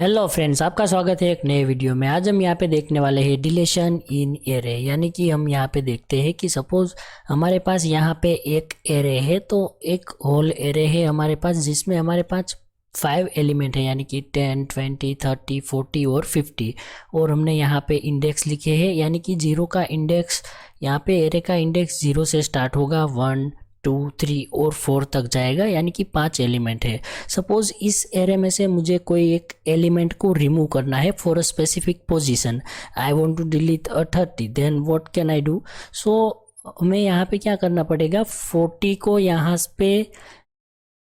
Hello friends, आपका स्वागत है एक नए वीडियो में। आज हम यहाँ पे देखने वाले हैं डिलीशन इन एरे, यानी कि हम यहाँ पे देखते हैं कि सपोज हमारे पास यहाँ पे एक एरे है, तो एक होल एरे है हमारे पास जिसमें हमारे पास 5 एलिमेंट है, यानी कि 10, 20, 30, 40 और 50। और हमने यहाँ पे इंडेक्स लिखे हैं, यानी कि जीरो का इंडेक्स, यहाँ पे एरे का इंडेक्स 0 से स्टार्ट होगा, 1, 2, 3 और 4 तक जाएगा, यानी कि 5 एलिमेंट है। सपोज इस एरे में से मुझे कोई एक एलिमेंट को रिमूव करना है for a specific position. I want to delete 30, then what can I do? So हमें यहाँ पे क्या करना पड़ेगा, 40 को यहाँ पे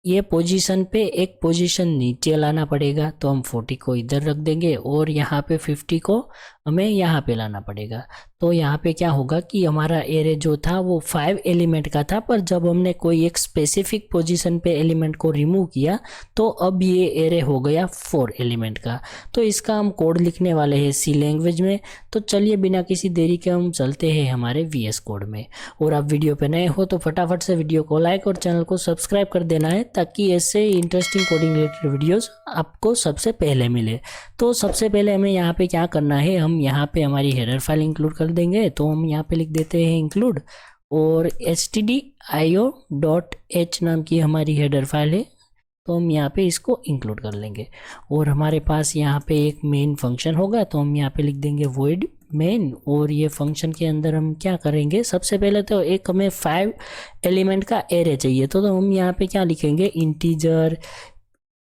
ये पोजीशन पे एक पोजीशन नीचे लाना पड़ेगा, तो हम 40 को इधर रख देंगे और यहाँ पे 50 को हमें यहाँ पे लाना पड़ेगा। तो यहाँ पे क्या होगा कि हमारा एरे जो था वो 5 एलिमेंट का था, पर जब हमने कोई एक स्पेसिफिक पोजीशन पे एलिमेंट को रिमूव किया तो अब ये एरे हो गया 4 एलिमेंट का। तो इसका हम कोड लिखने वाले हैं सी लैंग्वेज में। तो चलिए बिना किसी देरी के हम चलते हैं हमारे VS कोड में। और आप वीडियो पे नए हो तो फटाफट से वीडियो को लाइक और चैनल को सब्सक्राइब कर देना है, ताकि ऐसे इंटरेस्टिंग कोडिंग रिलेटेड वीडियोस आपको सबसे पहले मिले। तो सबसे पहले हमें यहाँ पे क्या करना है, हम यहाँ पे हमारी हेडर फाइल इंक्लूड कर देंगे। तो हम यहाँ पे लिख देते हैं इंक्लूड, और stdio.h नाम की हमारी हेडर फाइल है, तो हम यहाँ पे इसको इंक्लूड कर लेंगे। और हमारे पास यहाँ पे एक मेन फंक्शन होगा, तो हम यहाँ पे लिख देंगे void मेन। और ये फंक्शन के अंदर हम क्या करेंगे, सबसे पहले तो एक हमें 5 एलिमेंट का एरे चाहिए, तो हम यहाँ पे क्या लिखेंगे, इंटीजर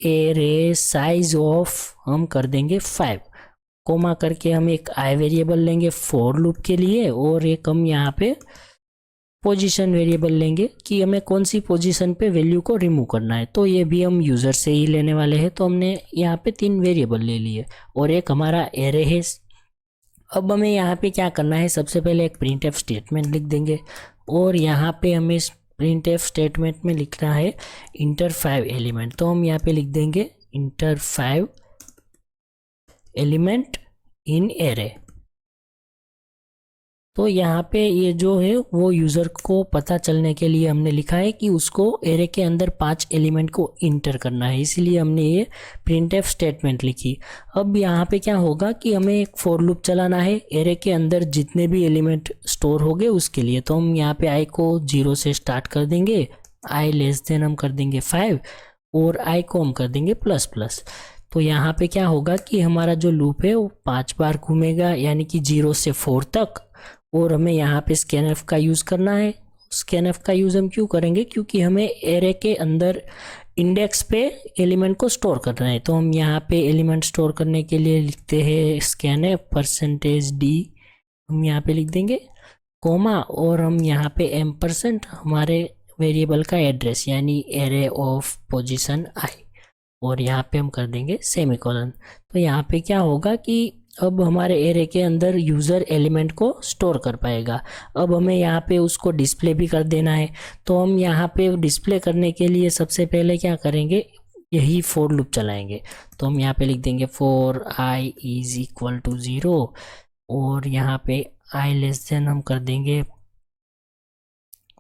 एरे साइज ऑफ हम कर देंगे 5, कोमा करके हम एक आई वेरिएबल लेंगे फॉर लूप के लिए, और एक हम यहाँ पे पोजीशन वेरिएबल लेंगे कि हमें कौन सी पोजीशन पे वैल्यू को रिमूव करना है। तो ये भी हम यूज़र से ही लेने वाले हैं, तो हमने यहाँ पे 3 वेरिएबल ले लिए और एक हमारा एरे है। अब हमें यहाँ पे क्या करना है, सबसे पहले एक प्रिंटएफ स्टेटमेंट लिख देंगे, और यहाँ पे हमें इस प्रिंटएफ स्टेटमेंट में लिखना है इंटर 5 एलिमेंट। तो हम यहाँ पे लिख देंगे इंटर 5 एलिमेंट इन एरे। तो यहाँ पे ये जो है वो यूज़र को पता चलने के लिए हमने लिखा है कि उसको एरे के अंदर 5 एलिमेंट को इंटर करना है, इसलिए हमने ये प्रिंटएफ स्टेटमेंट लिखी। अब यहाँ पे क्या होगा कि हमें एक फॉर लूप चलाना है एरे के अंदर जितने भी एलिमेंट स्टोर हो गए उसके लिए। तो हम यहाँ पे आई को 0 से स्टार्ट कर देंगे, आई लेस देन हम कर देंगे 5, और आई को हम कर देंगे प्लस प्लस। तो यहाँ पे क्या होगा कि हमारा जो लूप है वो 5 बार घूमेगा, यानी कि 0 से 4 तक। और हमें यहाँ पे स्कैनएफ का यूज़ करना है। स्कैनएफ का यूज़ हम क्यों करेंगे, क्योंकि हमें एरे के अंदर इंडेक्स पे एलिमेंट को स्टोर करना है। तो हम यहाँ पे एलिमेंट स्टोर करने के लिए लिखते हैं स्कैनएफ %d, हम यहाँ पे लिख देंगे कोमा, और हम यहाँ पे %, हमारे वेरिएबल का एड्रेस यानी एरे ऑफ पोजीशन आई, और यहाँ पे हम कर देंगे सेमीकोलन। तो यहाँ पे क्या होगा कि अब हमारे एरे के अंदर यूज़र एलिमेंट को स्टोर कर पाएगा। अब हमें यहाँ पे उसको डिस्प्ले भी कर देना है। तो हम यहाँ पे डिस्प्ले करने के लिए सबसे पहले क्या करेंगे, यही फॉर लूप चलाएंगे। तो हम यहाँ पे लिख देंगे for I is equal to 0, और यहाँ पे आई लेस देन हम कर देंगे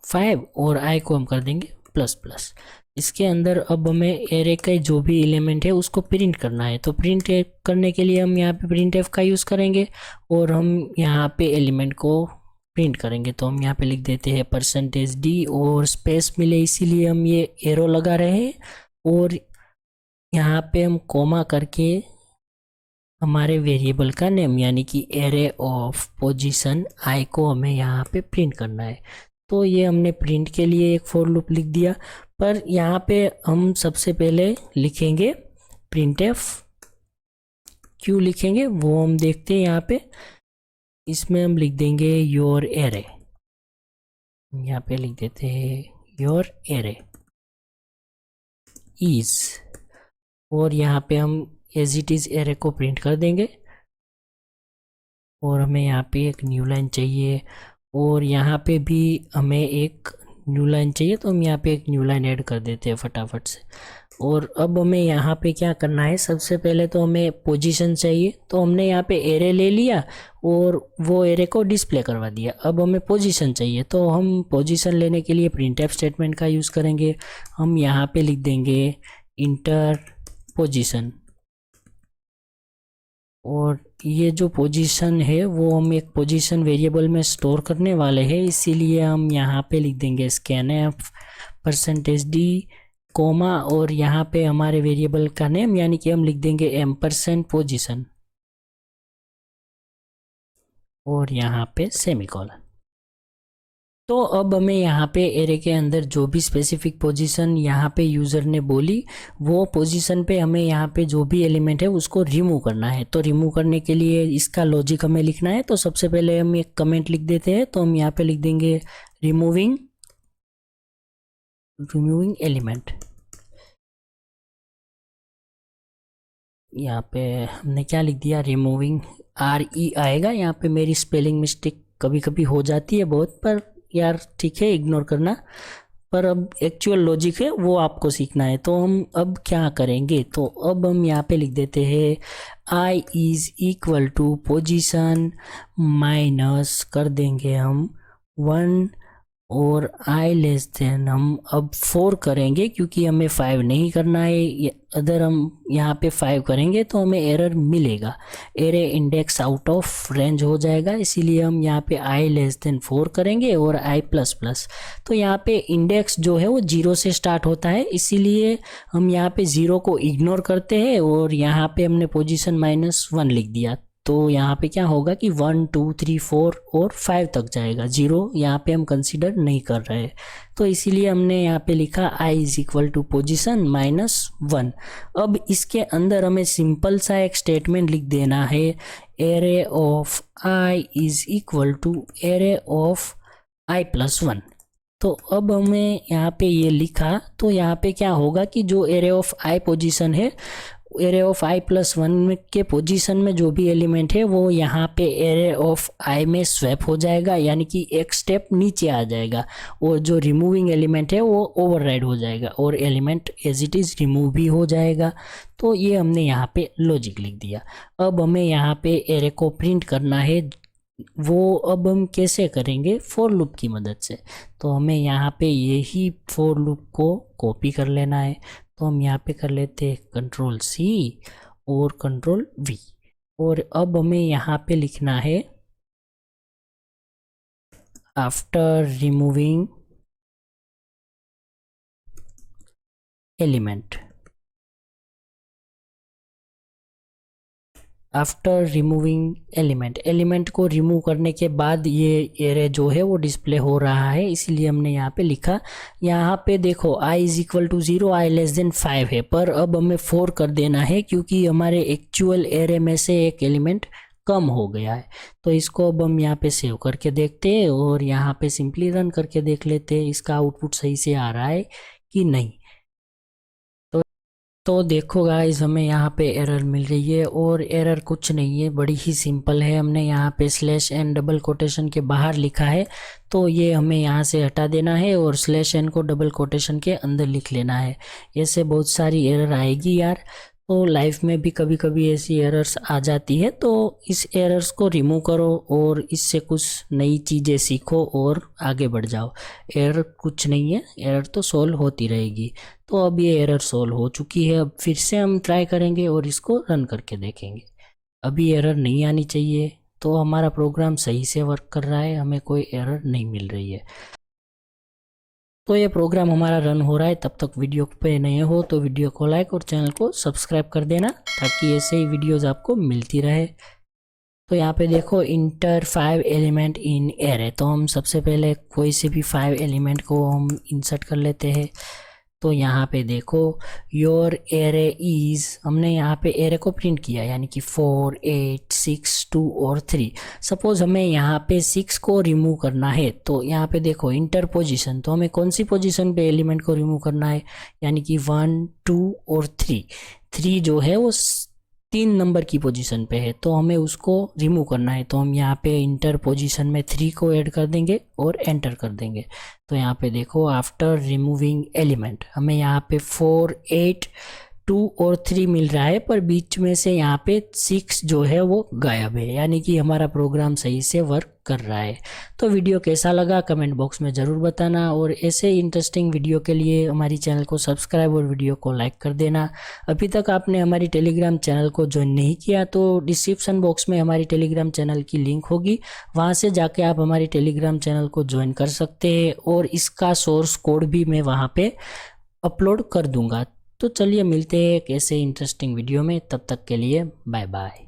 5, और आई को हम कर देंगे प्लस प्लस। इसके अंदर अब हमें एरे के जो भी एलिमेंट है उसको प्रिंट करना है। तो प्रिंट करने के लिए हम यहाँ पे प्रिंटएफ का यूज़ करेंगे, और हम यहाँ पे एलिमेंट को प्रिंट करेंगे। तो हम यहाँ पे लिख देते हैं %d, और स्पेस मिले इसीलिए हम ये एरो लगा रहे हैं, और यहाँ पे हम कोमा करके हमारे वेरिएबल का नेम यानी कि एरे ऑफ पोजीशन आई को हमें यहाँ पे प्रिंट करना है। तो ये हमने प्रिंट के लिए एक फॉर लूप लिख दिया, पर यहाँ पे हम सबसे पहले लिखेंगे प्रिंटएफ। क्यों लिखेंगे वो हम देखते हैं। यहाँ पे इसमें हम लिख देंगे योर एरे, यहाँ पे लिख देते हैं योर एरे इज, और यहाँ पे हम एज इट इज एरे को प्रिंट कर देंगे। और हमें यहाँ पे एक न्यू लाइन चाहिए, और यहाँ पे भी हमें एक न्यू लाइन चाहिए, तो हम यहाँ पे एक न्यू लाइन ऐड कर देते हैं फटाफट से। और अब हमें यहाँ पे क्या करना है, सबसे पहले तो हमें पोजीशन चाहिए। तो हमने यहाँ पे एरे ले लिया और वो एरे को डिस्प्ले करवा दिया। अब हमें पोजीशन चाहिए, तो हम पोजीशन लेने के लिए प्रिंटएफ स्टेटमेंट का यूज़ करेंगे। हम यहाँ पे लिख देंगे इंटर पोजीशन, और ये जो पोजीशन है वो हम एक पोजीशन वेरिएबल में स्टोर करने वाले हैं, इसीलिए हम यहाँ पे लिख देंगे scanf %d कोमा और यहाँ पे हमारे वेरिएबल का नेम यानी कि हम लिख देंगे %पोजीशन और यहाँ पे सेमीकोलन। तो अब हमें यहाँ पे एरे के अंदर जो भी स्पेसिफिक पोजीशन यहाँ पे यूज़र ने बोली वो पोजीशन पे हमें यहाँ पे जो भी एलिमेंट है उसको रिमूव करना है। तो रिमूव करने के लिए इसका लॉजिक हमें लिखना है। तो सबसे पहले हम एक कमेंट लिख देते हैं। तो हम यहाँ पे लिख देंगे रिमूविंग एलिमेंट। यहाँ पे हमने क्या लिख दिया, रिमूविंग RE आएगा। यहाँ पे मेरी स्पेलिंग मिस्टेक कभी कभी हो जाती है बहुत, पर यार ठीक है, इग्नोर करना। पर अब एक्चुअल लॉजिक है वो आपको सीखना है। तो हम अब क्या करेंगे, तो अब हम यहाँ पे लिख देते हैं I is equal to position minus कर देंगे हम 1 और I लेस देन हम अब 4 करेंगे क्योंकि हमें 5 नहीं करना है। अगर हम यहाँ पे 5 करेंगे तो हमें एरर मिलेगा, array index out of range हो जाएगा। इसीलिए हम यहाँ पे I लेस देन 4 करेंगे और I प्लस प्लस। तो यहाँ पे इंडेक्स जो है वो 0 से स्टार्ट होता है, इसीलिए हम यहाँ पे 0 को इग्नोर करते हैं और यहाँ पे हमने पोजीशन -1 लिख दिया। तो यहाँ पे क्या होगा कि 1 2 3 4 और 5 तक जाएगा, 0 यहाँ पे हम कंसीडर नहीं कर रहे हैं। तो इसीलिए हमने यहाँ पे लिखा I is equal to position -1। अब इसके अंदर हमें सिंपल सा एक स्टेटमेंट लिख देना है, array of I is equal to array of I plus 1। तो अब हमें यहाँ पे ये लिखा, तो यहाँ पे क्या होगा कि जो एरे ऑफ I पोजीशन है, एरे ऑफ I प्लस 1 के पोजीशन में जो भी एलिमेंट है वो यहाँ पे एरे ऑफ I में स्वैप हो जाएगा, यानी कि एक स्टेप नीचे आ जाएगा और जो रिमूविंग एलिमेंट है वो ओवरराइड हो जाएगा और element as it is remove भी हो जाएगा। तो ये हमने यहाँ पे लॉजिक लिख दिया। अब हमें यहाँ पे एरे को प्रिंट करना है, वो अब हम कैसे करेंगे, फॉर लूप की मदद से। तो हमें यहाँ पे यही फॉर लूप को कॉपी कर लेना है। तो हम यहाँ पे कर लेते हैं Ctrl+C और Ctrl+V और अब हमें यहाँ पे लिखना है after removing element. After removing element को रिमूव करने के बाद ये एरे जो है वो डिस्प्ले हो रहा है, इसीलिए हमने यहाँ पे लिखा। यहाँ पे देखो I is equal to 0, I less than 5 है, पर अब हमें 4 कर देना है क्योंकि हमारे एक्चुअल एरे में से एक एलिमेंट कम हो गया है। तो इसको अब हम यहाँ पे सेव करके देखते हैं और यहाँ पे सिंपली रन करके देख लेते हैं इसका आउटपुट सही से आ रहा है कि नहीं। तो देखो गाइस, हमें यहाँ पे एरर मिल रही है और एरर कुछ नहीं है, बड़ी ही सिंपल है। हमने यहाँ पे /n डबल कोटेशन के बाहर लिखा है, तो ये हमें यहाँ से हटा देना है और /n को डबल कोटेशन के अंदर लिख लेना है। ऐसे बहुत सारी एरर आएगी यार, तो लाइफ में भी कभी कभी ऐसी एरर्स आ जाती है। तो इस एरर्स को रिमूव करो और इससे कुछ नई चीज़ें सीखो और आगे बढ़ जाओ। एरर कुछ नहीं है, एरर तो सॉल्व होती रहेगी। तो अब ये एरर सॉल्व हो चुकी है। अब फिर से हम ट्राई करेंगे और इसको रन करके देखेंगे। अभी एरर नहीं आनी चाहिए, तो हमारा प्रोग्राम सही से वर्क कर रहा है, हमें कोई एरर नहीं मिल रही है। तो ये प्रोग्राम हमारा रन हो रहा है। तब तक वीडियो पे नए हो तो वीडियो को लाइक और चैनल को सब्सक्राइब कर देना, ताकि ऐसे ही वीडियोस आपको मिलती रहे। तो यहाँ पे देखो इंटर 5 एलिमेंट इन एरे। तो हम सबसे पहले कोई से भी 5 एलिमेंट को हम इंसर्ट कर लेते हैं। तो यहाँ पे देखो योर एरे इज, हमने यहाँ पे एरे को प्रिंट किया, यानी कि 4 8 6 2 और 3। सपोज हमें यहाँ पे 6 को रिमूव करना है, तो यहाँ पे देखो इंटर पोजीशन, तो हमें कौन सी पोजीशन पे एलिमेंट को रिमूव करना है, यानी कि 1 2 और 3 जो है वो 3 नंबर की पोजीशन पे है, तो हमें उसको रिमूव करना है। तो हम यहाँ पे इंटर पोजीशन में 3 को ऐड कर देंगे और एंटर कर देंगे। तो यहाँ पे देखो आफ्टर रिमूविंग एलिमेंट हमें यहाँ पे 4 8 2 और 3 मिल रहा है, पर बीच में से यहाँ पे 6 जो है वो गायब है, यानी कि हमारा प्रोग्राम सही से वर्क कर रहा है। तो वीडियो कैसा लगा कमेंट बॉक्स में ज़रूर बताना, और ऐसे इंटरेस्टिंग वीडियो के लिए हमारी चैनल को सब्सक्राइब और वीडियो को लाइक कर देना। अभी तक आपने हमारी टेलीग्राम चैनल को ज्वाइन नहीं किया तो डिस्क्रिप्शन बॉक्स में हमारी टेलीग्राम चैनल की लिंक होगी, वहाँ से जाके आप हमारी टेलीग्राम चैनल को ज्वाइन कर सकते हैं, और इसका सोर्स कोड भी मैं वहाँ पे अपलोड कर दूंगा। तो चलिए मिलते हैं एक ऐसे इंटरेस्टिंग वीडियो में, तब तक के लिए बाय बाय।